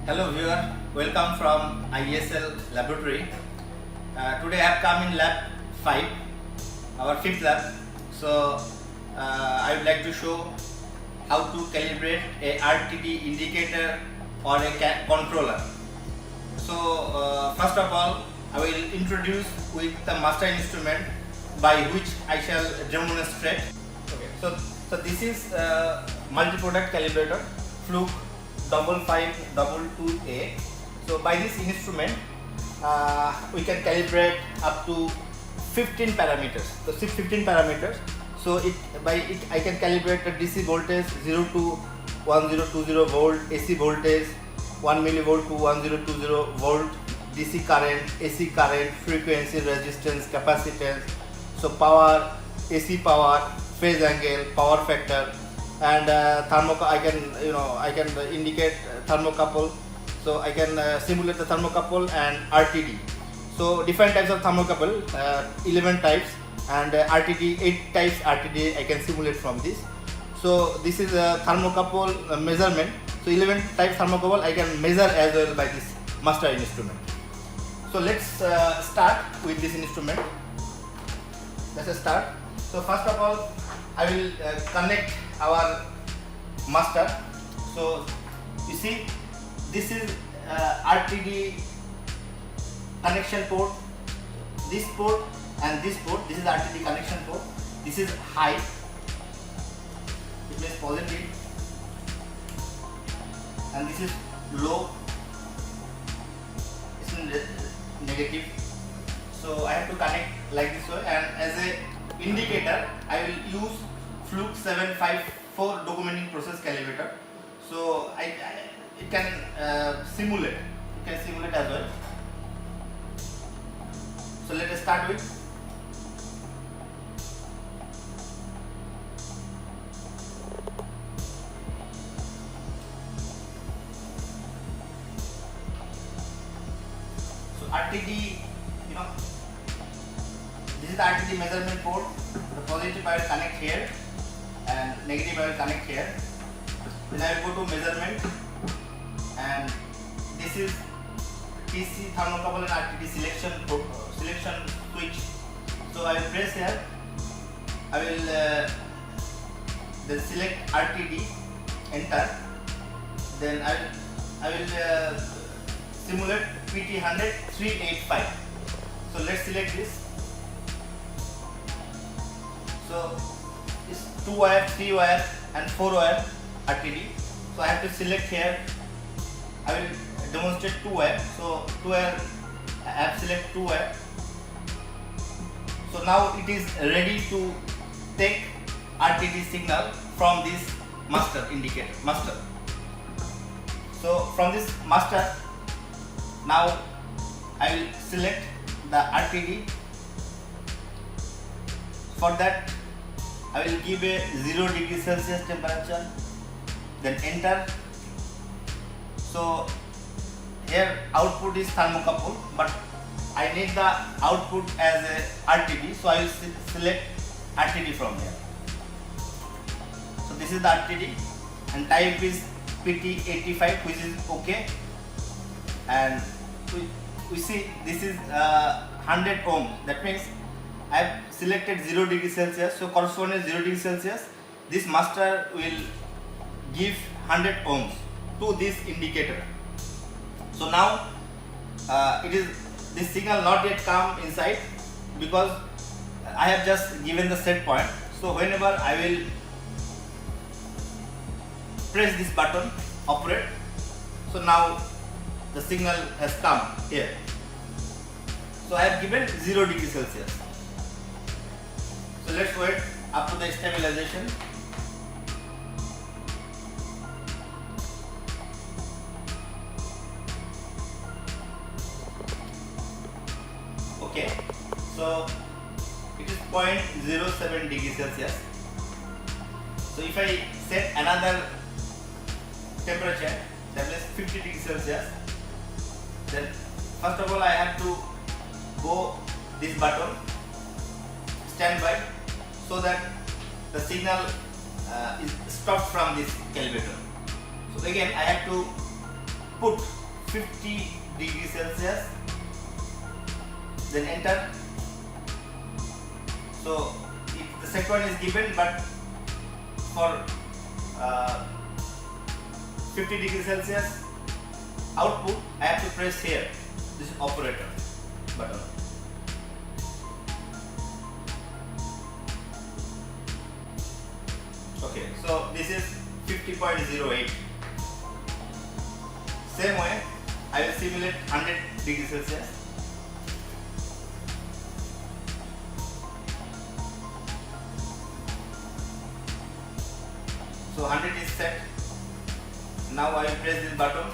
Hello viewer, welcome from IESL laboratory. Today I have come in lab 5, our fifth lab. So I would like to show how to calibrate a RTD indicator or a controller. So first of all, I will introduce with the master instrument by which I shall demonstrate. Okay. So this is multi-product calibrator Fluke 5522A. So by this instrument we can calibrate up to 15 parameters. So 15 parameters. So I can calibrate the DC voltage 0 to 1020 volt, AC voltage 1 millivolt to 1020 volt, DC current, AC current, frequency, resistance, capacitance. So power, AC power, phase angle, power factor, and I can indicate thermocouple. So I can simulate the thermocouple and RTD. So different types of thermocouple, 11 types, and RTD 8 types RTD I can simulate from this. So this is a thermocouple measurement. So 11 types thermocouple I can measure as well by this master instrument. So let's start with this instrument. Let's start. So first of all, I will connect our master. So you see, this is RTD connection port, this port and this port. This is RTD connection port. This is high, it means positive, and this is low, it's negative. So I have to connect like this way, and as a indicator I will use Fluke 754 documenting process calibrator. So it can simulate. It can simulate as well. So let us start with. So RTD, this is the RTD measurement port. The positive I will connect here and negative I will connect here. Then I will go to measurement, and this is TC thermocouple and RTD selection switch. So I will press here. I will then select RTD, enter. Then I will simulate PT100 385. So let's select this. So it's 2 wire, 3 wire and 4 wire RTD. So I have to select here. I will demonstrate 2 wire. So 2 wire, I have select 2 wire. So now it is ready to take RTD signal from this master indicator. So from this master, now I will select the RTD. For that I will give a 0 degree Celsius temperature, then enter. So here output is thermocouple, but I need the output as a RTD, so I will select RTD from here. So this is the RTD and type is PT85, which is okay. And we see this is 100 ohms. That means I have selected 0 degree Celsius, so corresponding 0 degree Celsius, this master will give 100 ohms to this indicator. So now this signal not yet come inside because I have just given the set point. So whenever I will press this button, operate, so now the signal has come here. So I have given 0 degree Celsius. So let's wait up to the stabilization. Okay, so it is 0.07 degree Celsius. So if I set another temperature, that is 50 degree Celsius, then first of all I have to go this button, standby, so that the signal is stopped from this calibrator. So again I have to put 50 degrees Celsius, then enter. So the set point is given, but for 50 degrees Celsius output, I have to press here this operator button. Okay, so this is 50.08. Same way, I will simulate 100 degrees Celsius. So 100 is set. Now I will press this button.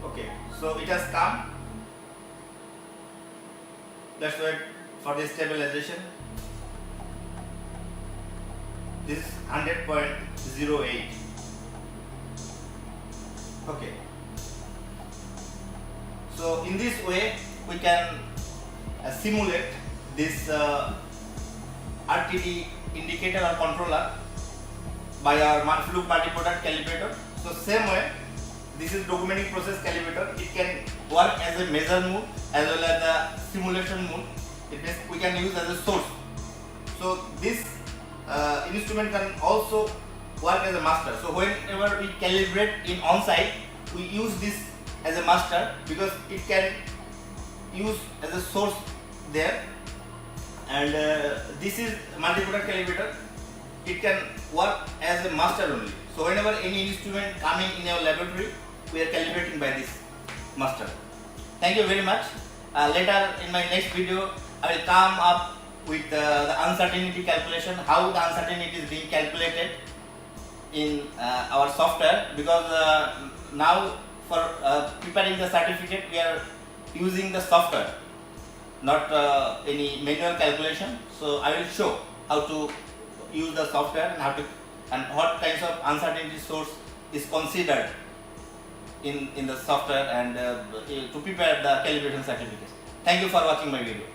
Okay, so it has come. Let's wait for the stabilization. This is 100.08. Okay. So in this way we can simulate this RTD indicator or controller by our Fluke multi-product calibrator. So same way, this is documenting process calibrator. It can work as a measure mode as well as the simulation mode. It means we can use as a source. So this instrument can also work as a master. So whenever we calibrate in on-site, we use this as a master because it can use as a source there. And this is multi-product calibrator. It can work as a master only. So whenever any instrument coming in our laboratory, we are calibrating by this master. Thank you very much. Later in my next video, I will come up with the uncertainty calculation, how the uncertainty is being calculated in our software, because now for preparing the certificate we are using the software, not any manual calculation. So I will show how to use the software and how to and what kinds of uncertainty source is considered in the software and to prepare the calibration certificates. Thank you for watching my video.